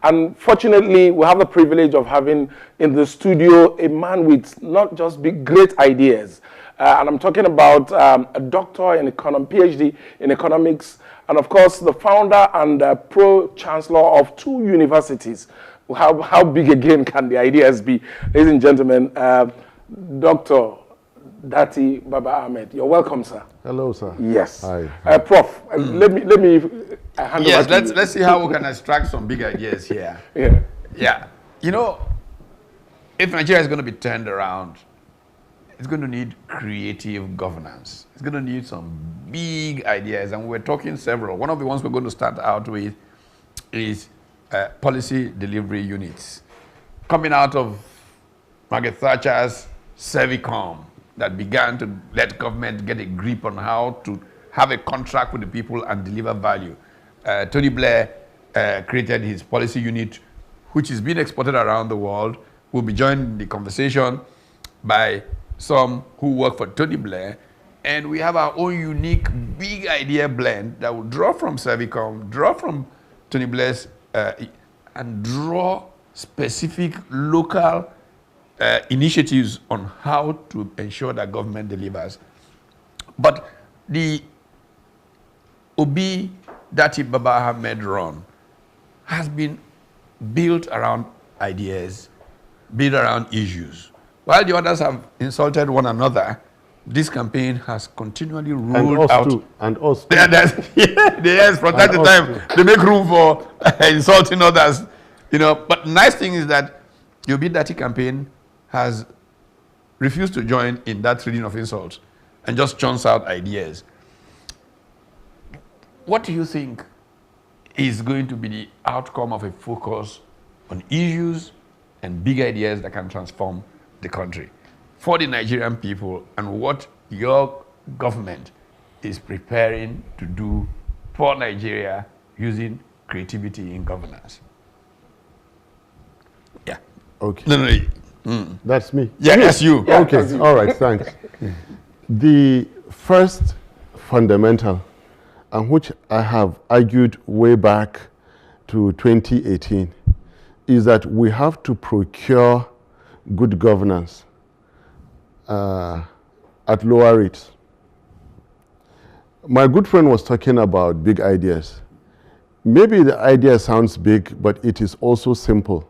And fortunately, we have the privilege of having in the studio a man with not just big, great ideas. And I'm talking about a doctor in PhD in economics, and of course, the founder and pro-chancellor of 2 universities. How big again can the ideas be? Ladies and gentlemen, Dr. Datti Baba Ahmed. You're welcome, sir. Hello, sir. Yes. Hi. Prof, let me hand over to you. Let's see how we can extract some big ideas here. Yeah. You know, if Nigeria is going to be turned around, it's going to need creative governance. It's going to need some big ideas, and we're talking several. One of the ones we're going to start out with is policy delivery units. Coming out of Margaret Thatcher's Servicom, that began to let government get a grip on how to have a contract with the people and deliver value. Tony Blair created his policy unit, which is being exported around the world. We'll be joined in the conversation by some who work for Tony Blair, and we have our own unique big idea blend that will draw from Servicom, draw from Tony Blair's, and draw specific local initiatives on how to ensure that government delivers. But the ObiDatti Baba Ahmed run has been built around ideas, built around issues. While the others have insulted one another, this campaign has continually ruled out. And us too. Yes, from time to time, they make room for insulting others. You know, but the nice thing is that the ObiDatti campaign has refused to join in that trading of insults and just churns out ideas. What do you think is going to be the outcome of a focus on issues and big ideas that can transform the country for the Nigerian people, and what your government is preparing to do for Nigeria using creativity in governance? Yeah. Okay. No. That's me. Yeah, that's you. Yeah, Okay, that's you. all right, thanks. The first fundamental, and which I have argued way back to 2018, is that we have to procure good governance at lower rates. My good friend was talking about big ideas. Maybe the idea sounds big, but it is also simple.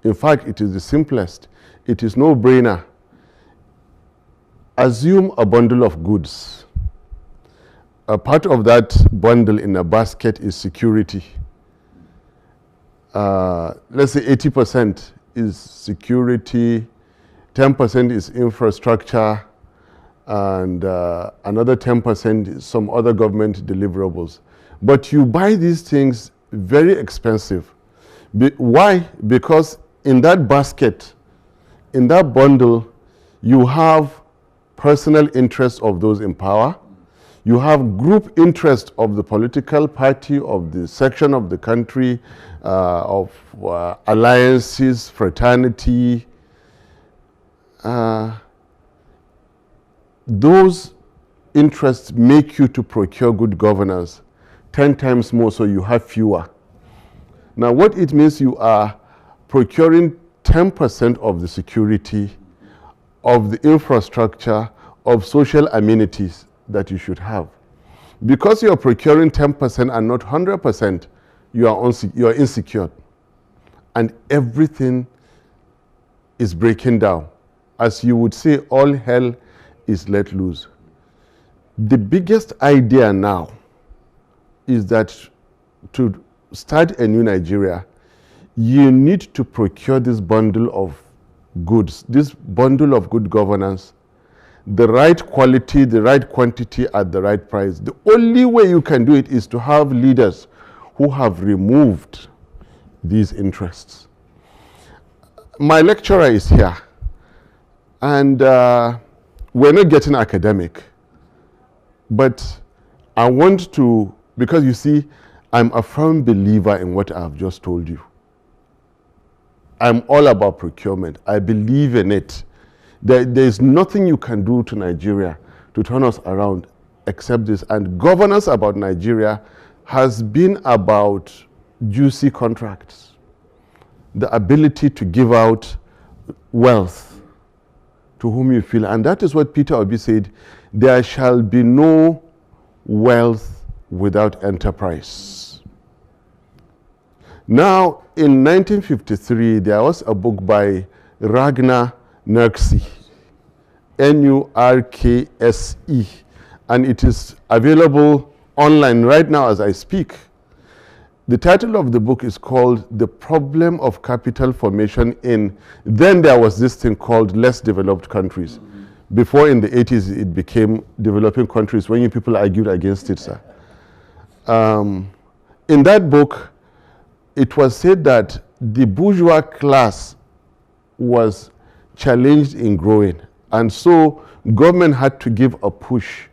In fact, it is the simplest. It is no-brainer. Assume a bundle of goods. A part of that bundle in a basket is security. Let's say 80% is security, 10% is infrastructure, and another 10% is some other government deliverables. But you buy these things very expensive. Why? Because in that basket, in that bundle, you have personal interests of those in power. You have group interest of the political party, of the section of the country, of alliances, fraternity. Those interests make you to procure good governance 10 times more, so you have fewer. Now, what it means, you are procuring 10% of the security, of the infrastructure, of social amenities that you should have. Because you are procuring 10% and not 100%, you are insecure. And everything is breaking down. As you would say, all hell is let loose. The biggest idea now is that to start a new Nigeria, you need to procure this bundle of goods, this bundle of good governance, the right quality, the right quantity at the right price. The only way you can do it is to have leaders who have removed these interests. My lecturer is here, and we're not getting academic, but I want to, because you see, I'm a firm believer in what I've just told you. I'm all about procurement. I believe in it. There's nothing you can do to Nigeria to turn us around except this. And governance about Nigeria has been about juicy contracts. the ability to give out wealth to whom you feel. And that is what Peter Obi said, there shall be no wealth without enterprise. Now, in 1953, there was a book by Ragnar Nurkse, N-U-R-K-S-E, and it is available online right now as I speak. The title of the book is called The Problem of Capital Formation in, then there was this thing called less developed countries. Before in the 80s it became developing countries when you people argued against it, sir. In that book, it was said that the bourgeois class was challenged in growing, and so government had to give a push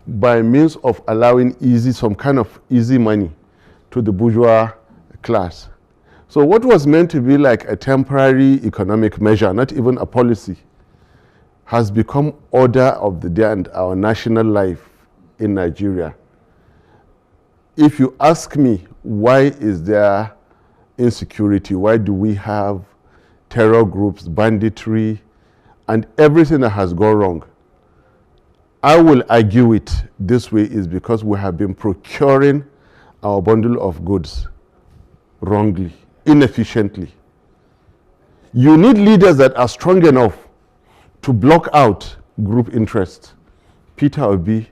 by means of allowing some kind of easy money to the bourgeois class. So what was meant to be like a temporary economic measure, not even a policy, has become order of the day and our national life in Nigeria. If you ask me, why is there insecurity? Why do we have terror groups, banditry, and everything that has gone wrong? I will argue it this way is because we have been procuring our bundle of goods wrongly, inefficiently. You need leaders that are strong enough to block out group interests, Peter Obi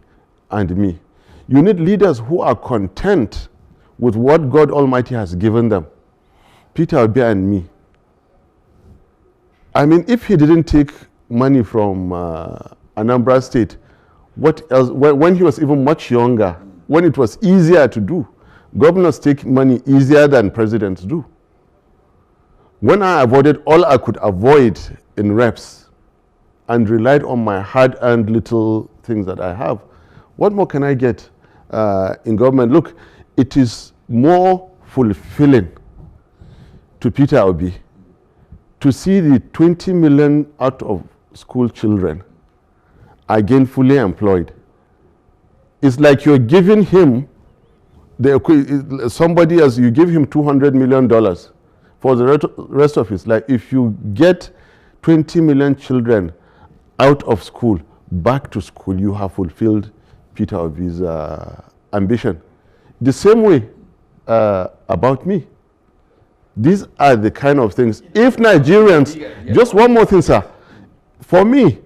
and me. You need leaders who are content with what God Almighty has given them, Peter Obi and me. I mean, if he didn't take money from Anambra State, what else? When he was even much younger, when it was easier to do, governors take money easier than presidents do. When I avoided all I could avoid in reps and relied on my hard-earned little things that I have, what more can I get in government? Look, it is more fulfilling to Peter Obi to see the 20 million out of school children are gainfully employed. It's like you're giving him somebody else, you give him $200 million for the rest of his life. If you get 20 million children out of school, back to school, you have fulfilled Peter Obi's ambition. The same way about me. These are the kind of things. If Nigerians, just one more thing, sir. For me,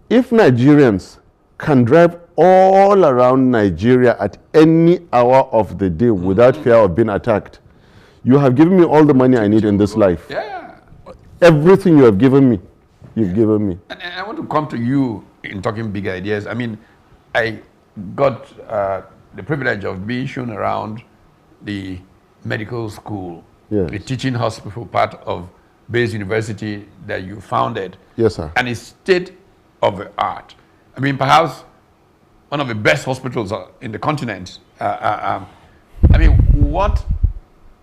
if Nigerians can drive all around Nigeria at any hour of the day without fear of being attacked, you have given me all the money I need in this life. Yeah. Everything you have given me, you've given me. And I want to come to you in talking big ideas. I mean, I got the privilege of being shown around the medical school, yes, the teaching hospital part of Bayes University that you founded. Yes, sir. And it's state of the art. I mean, perhaps one of the best hospitals in the continent. I mean, what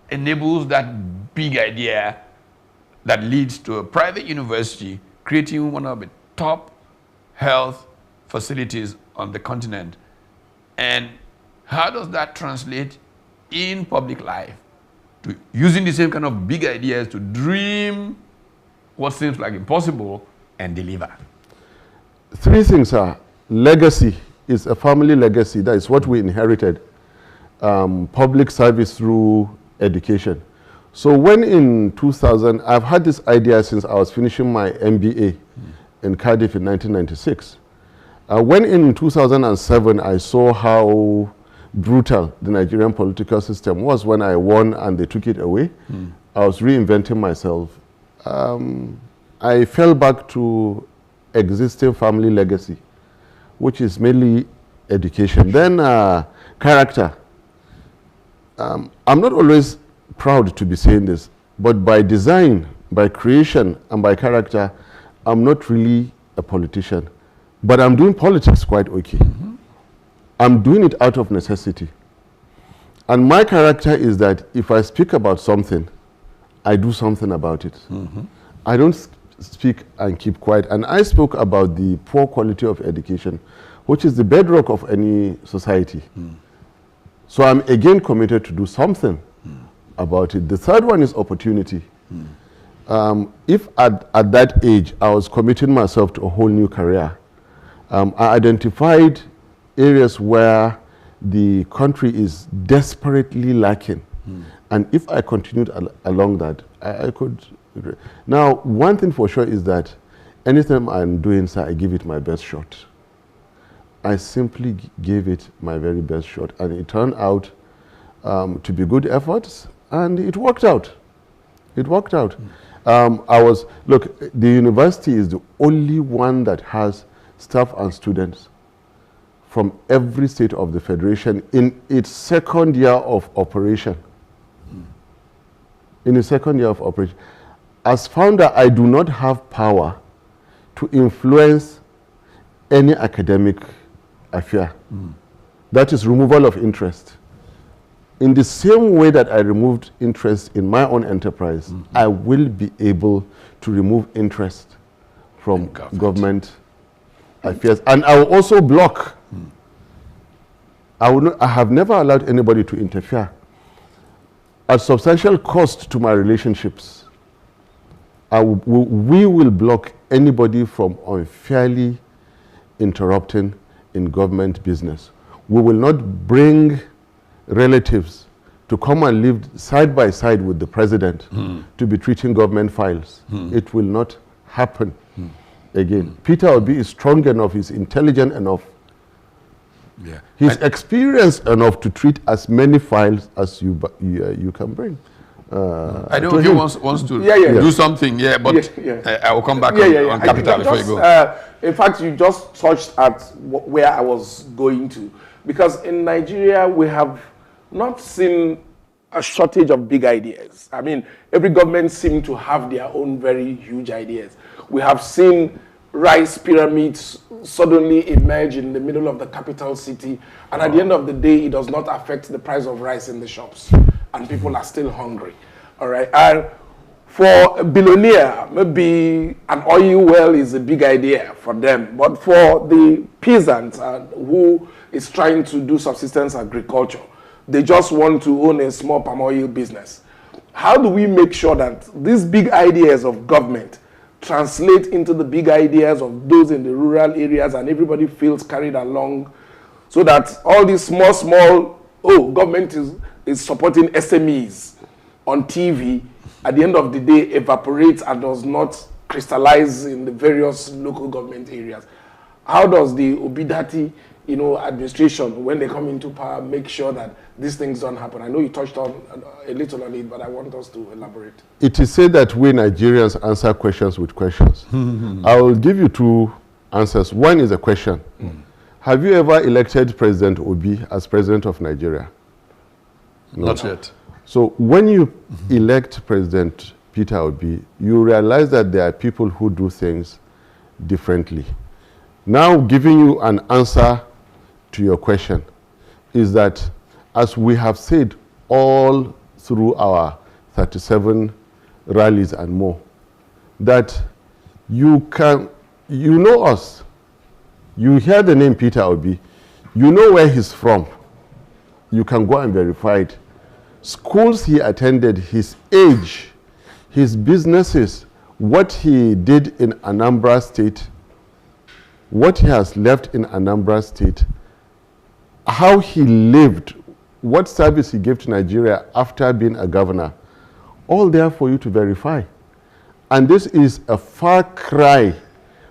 enables that big idea that leads to a private university creating one of the top health facilities on the continent? And how does that translate in public life to using the same kind of big ideas to dream what seems like impossible and deliver? Three things are: legacy is a family legacy. That is what we inherited. Public service through education. So when in 2000, I've had this idea since I was finishing my MBA in Cardiff in 1996. When in 2007, I saw how brutal the Nigerian political system was when I won and they took it away. I was reinventing myself. I fell back to existing family legacy, which is mainly education. Then character. I'm not always proud to be saying this, but by design, by creation, and by character, I'm not really a politician. But I'm doing politics quite okay. I'm doing it out of necessity. And my character is that if I speak about something, I do something about it. I don't speak and keep quiet. And I spoke about the poor quality of education, which is the bedrock of any society. So I'm again committed to do something about it. The third one is opportunity. If at that age I was committing myself to a whole new career, I identified areas where the country is desperately lacking. And if I continued along that, I could. Now, one thing for sure is that anything I'm doing, sir, I give it my best shot. I simply gave it my very best shot. And it turned out to be good efforts, and it worked out. It worked out. Look, the university is the only one that has staff and students from every state of the Federation in its second year of operation. In its second year of operation. As founder, I do not have power to influence any academic affair. That is removal of interest. In the same way that I removed interest in my own enterprise, I will be able to remove interest from government affairs. And I will also block. I have never allowed anybody to interfere at substantial cost to my relationships. We will block anybody from unfairly interrupting in government business. We will not bring relatives to come and live side by side with the president to be treating government files. It will not happen again. Peter Obi is strong enough, he's intelligent enough, he's experienced enough to treat as many files as you can bring. I know he wants to do something, but I will come back on capital before you go. In fact, you just touched at where I was going to. Because in Nigeria, we have not seen a shortage of big ideas. I mean, every government seems to have their own very huge ideas. We have seen rice pyramids suddenly emerge in the middle of the capital city, and at the end of the day, it does not affect the price of rice in the shops, and people are still hungry. All right. And for a billionaire, maybe an oil well is a big idea for them, but for the peasant who is trying to do subsistence agriculture, they just want to own a small palm oil business. How do we make sure that these big ideas of government translate into the big ideas of those in the rural areas and everybody feels carried along, so that all these small, government is supporting SMEs on TV, at the end of the day evaporates and does not crystallize in the various local government areas? How does the ObiDatti administration, when they come into power, make sure that these things don't happen? I know you touched on a little on it, but I want us to elaborate. It is said that we Nigerians answer questions with questions. I will give you two answers. One is a question. Have you ever elected President Obi as president of Nigeria? No. Not yet. So when you elect President Peter Obi, you realize that there are people who do things differently. Now, giving you an answer to your question is that, as we have said all through our 37 rallies and more, that you know us, you hear the name Peter Obi, you know where he's from, you can go and verify it. Schools he attended, his age, his businesses, what he did in Anambra State, what he has left in Anambra State, how he lived, what service he gave to Nigeria after being a governor, all there for you to verify. And this is a far cry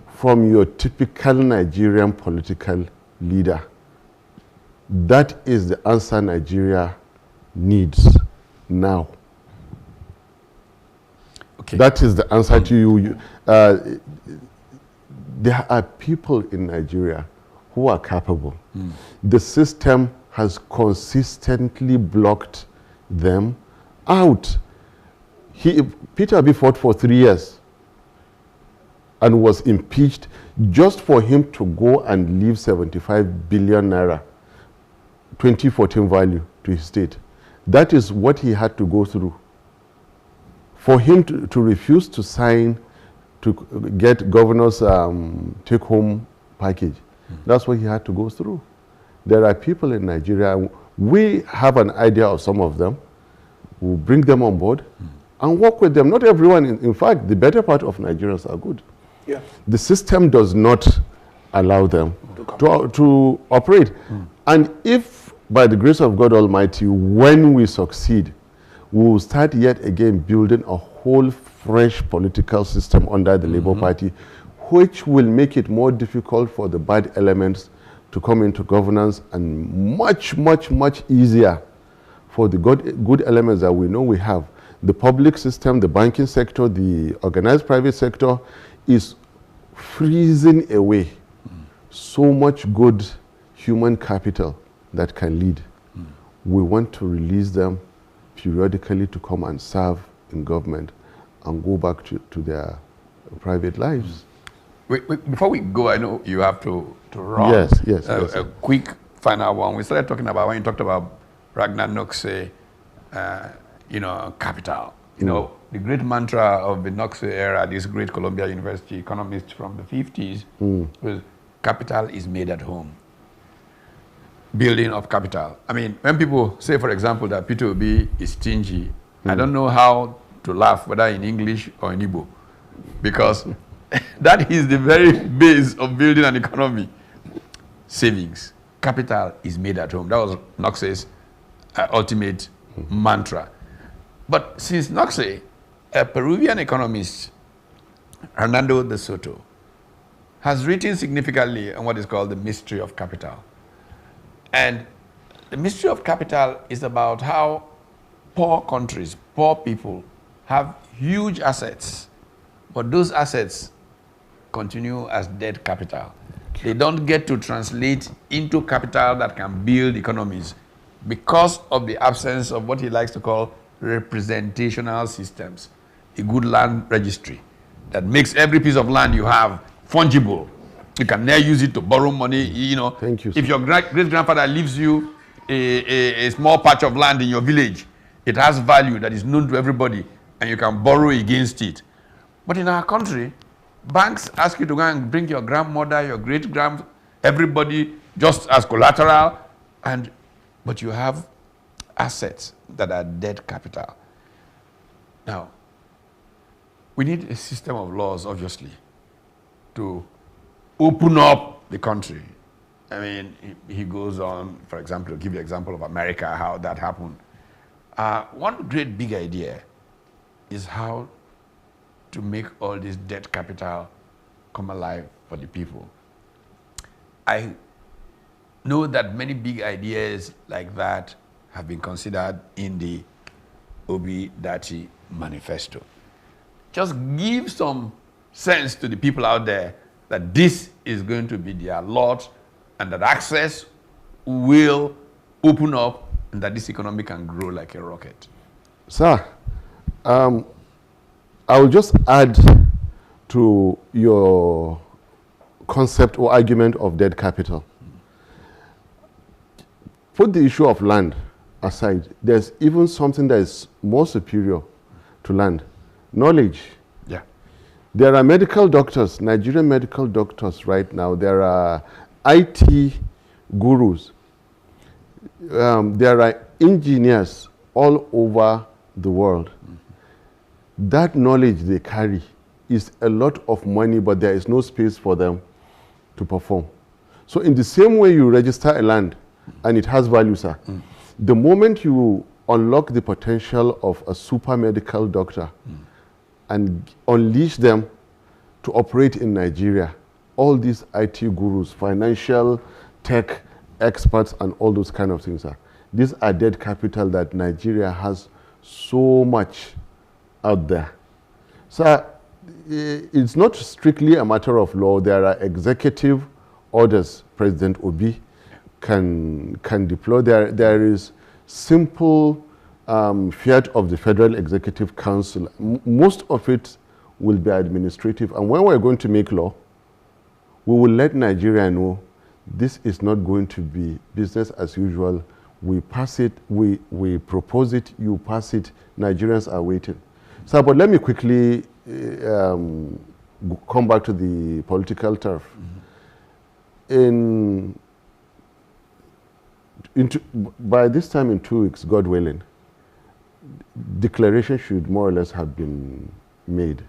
from your typical Nigerian political leader. That is the answer Nigeria needs now. Okay. That is the answer to you. There are people in Nigeria who are capable. The system has consistently blocked them out. Peter Obi fought for 3 years and was impeached just for him to go and leave 75 billion naira, 2014 value, to his state. That is what he had to go through. For him to refuse to sign, to get governor's take-home package, that's what he had to go through. There are people in Nigeria, we have an idea of some of them, We'll bring them on board and work with them. Not everyone, in fact, the better part of Nigerians are good. Yeah. The system does not allow them to operate. And if, by the grace of God Almighty, when we succeed, we will start yet again building a whole fresh political system under the Labour Party, which will make it more difficult for the bad elements to come into governance and much, much, much easier for the good elements that we know we have. The public system, the banking sector, the organized private sector is freezing away so much good human capital that can lead. We want to release them periodically to come and serve in government and go back to their private lives. Wait, before we go, I know you have to run. Yes. A quick final one. We started talking about, when you talked about Ragnar Knoxe, capital. You know, the great mantra of the Knoxe era, this great Columbia University economist from the 50s, was capital is made at home. Building of capital. I mean, when people say, for example, that Peter Obi is stingy, I don't know how to laugh, whether in English or in Igbo, because that is the very base of building an economy. Savings. Capital is made at home. That was Knox's ultimate mantra. But since Knoxe, a Peruvian economist, Hernando de Soto, has written significantly on what is called the mystery of capital. And the mystery of capital is about how poor countries, poor people, have huge assets, but those assets continue as dead capital. They don't get to translate into capital that can build economies because of the absence of what he likes to call representational systems. A good land registry that makes every piece of land you have fungible. You can now use it to borrow money. You know, Thank you, if your great-grandfather leaves you a small patch of land in your village, it has value that is known to everybody, and you can borrow against it. But in our country, banks ask you to go and bring your grandmother, your great-grand, everybody just as collateral, but you have assets that are dead capital. Now, we need a system of laws, obviously, to open up the country. I mean, he goes on, for example, to give you an example of America, how that happened. One great big idea is how to make all this debt capital come alive for the people. I know that many big ideas like that have been considered in the ObiDatti manifesto. Just give some sense to the people out there that this is going to be their lot and that access will open up and that this economy can grow like a rocket. Sir, I will just add to your concept or argument of dead capital. Put the issue of land aside. There's even something that is more superior to land. Knowledge. Yeah. There are medical doctors, Nigerian medical doctors right now. There are IT gurus. There are engineers all over the world. That knowledge they carry is a lot of money, but there is no space for them to perform. So in the same way you register a land and it has value, sir, the moment you unlock the potential of a super medical doctor and unleash them to operate in Nigeria, all these IT gurus, financial, tech experts, and all those kind of things, sir, these are dead capital that Nigeria has so much out there. So it's not strictly a matter of law. There are executive orders President Obi can deploy. There is simple fiat of the Federal Executive Council. Most of it will be administrative. And when we're going to make law, we will let Nigeria know this is not going to be business as usual. We pass it, we propose it, you pass it, Nigerians are waiting. So, but let me quickly come back to the political turf. By this time in 2 weeks, God willing, declaration should more or less have been made.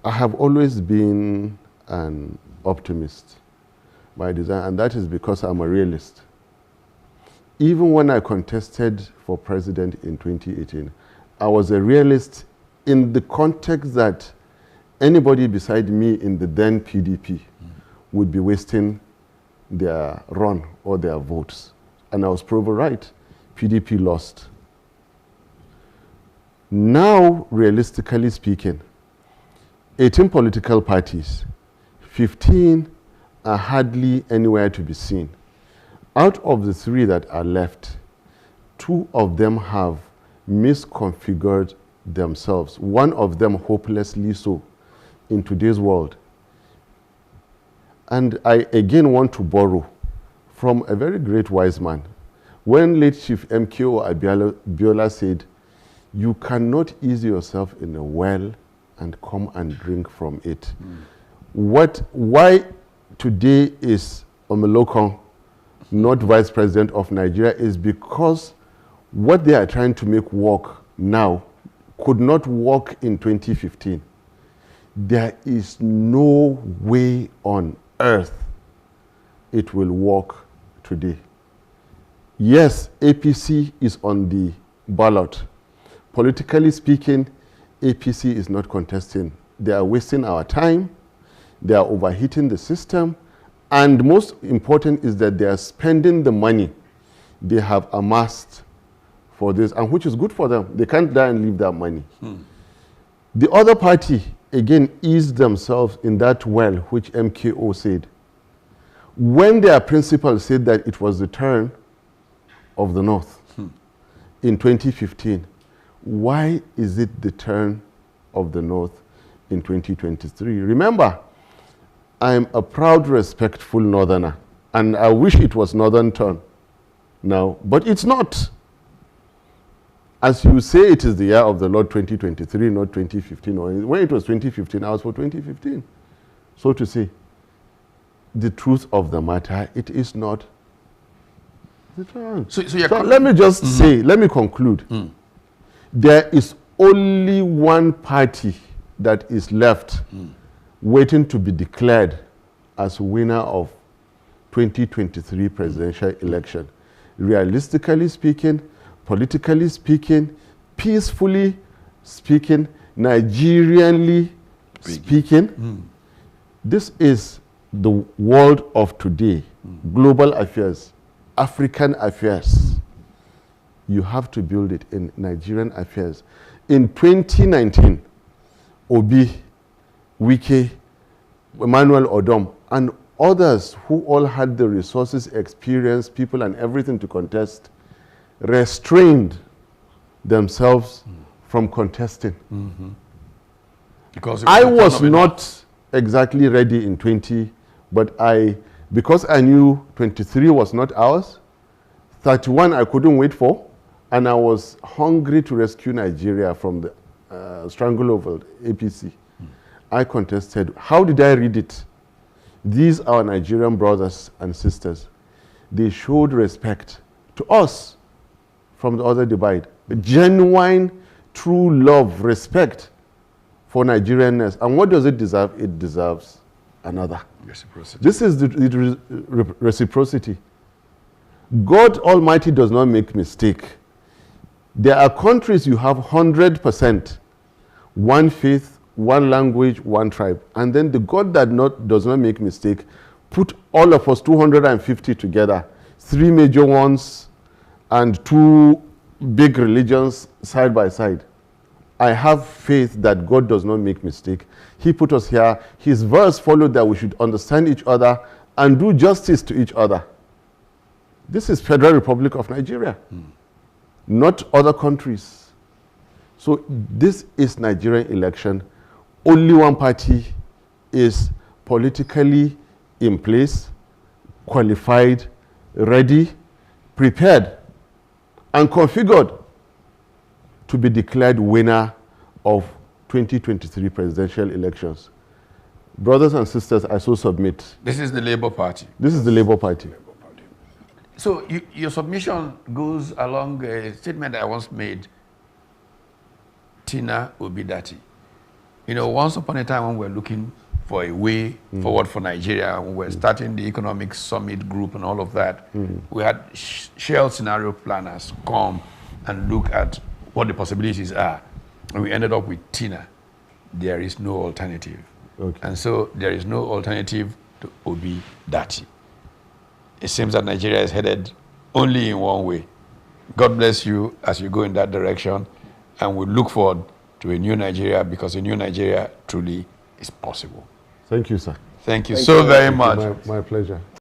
I have always been an optimist by design, and that is because I'm a realist. Even when I contested for president in 2018, I was a realist in the context that anybody beside me in the then PDP would be wasting their run or their votes. And I was proven right. PDP lost. Now, realistically speaking, 18 political parties, 15 are hardly anywhere to be seen. Out of the 3 that are left, 2 of them have misconfigured themselves, one of them hopelessly so, in today's world. And I again want to borrow from a very great wise man. When late Chief MKO Abiola said, "You cannot ease yourself in a well and come and drink from it." Why today is Omelokon not Vice President of Nigeria is because what they are trying to make work now could not work in 2015. There is no way on earth it will work today. Yes, APC is on the ballot. Politically speaking, APC is not contesting. They are wasting our time. They are overheating the system. And most important is that they are spending the money they have amassed for this, and which is good for them. They can't die and leave that money. The other party, again, eased themselves in that well, which MKO said. When their principal said that it was the turn of the North in 2015, why is it the turn of the North in 2023? Remember, I'm a proud, respectful Northerner, and I wish it was Northern turn now, but it's not. As you say, it is the year of the Lord 2023, not 2015. Or when it was 2015, I was for 2015. So to say, the truth of the matter, it is not the turn. So let me just say, let me conclude. There is only one party that is left waiting to be declared as winner of 2023 presidential election. Realistically speaking, politically speaking, peacefully speaking, Nigerianly speaking, this is the world of today. Global affairs, African affairs. You have to build it in Nigerian affairs. In 2019, Obi, Wike, Emmanuel Odom, and others who all had the resources, experience, people, and everything to contest, restrained themselves from contesting. Because I was not exactly ready in 20, but because I knew 23 was not ours, 31 I couldn't wait for, and I was hungry to rescue Nigeria from the stranglehold of APC. I contested. How did I read it? These are Nigerian brothers and sisters. They showed respect to us from the other divide. Genuine, true love, respect for Nigerianness. And what does it deserve? It deserves another. Reciprocity. This is the reciprocity. God Almighty does not make mistake. There are countries you have 100%, one faith, one language, one tribe. And then the God that does not make mistake put all of us 250 together, 3 major ones and 2 big religions side by side. I have faith that God does not make mistake. He put us here. His verse followed that we should understand each other and do justice to each other. This is Federal Republic of Nigeria, not other countries. So this is Nigerian election. Only one party is politically in place, qualified, ready, prepared, and configured to be declared winner of 2023 presidential elections. Brothers and sisters, I so submit. This is the Labour Party. This is the Labour Party. So your submission goes along a statement I once made, Tina ObiDatti. You know, once upon a time when we were looking for a way forward for Nigeria, when we were starting the Economic Summit Group and all of that, we had Shell scenario planners come and look at what the possibilities are. And we ended up with Tina. There is no alternative. Okay. And so there is no alternative to ObiDatti. It seems that Nigeria is headed only in one way. God bless you as you go in that direction, and we look forward to a new Nigeria, because a new Nigeria truly is possible. Thank you, sir. Thank you so very much. My pleasure.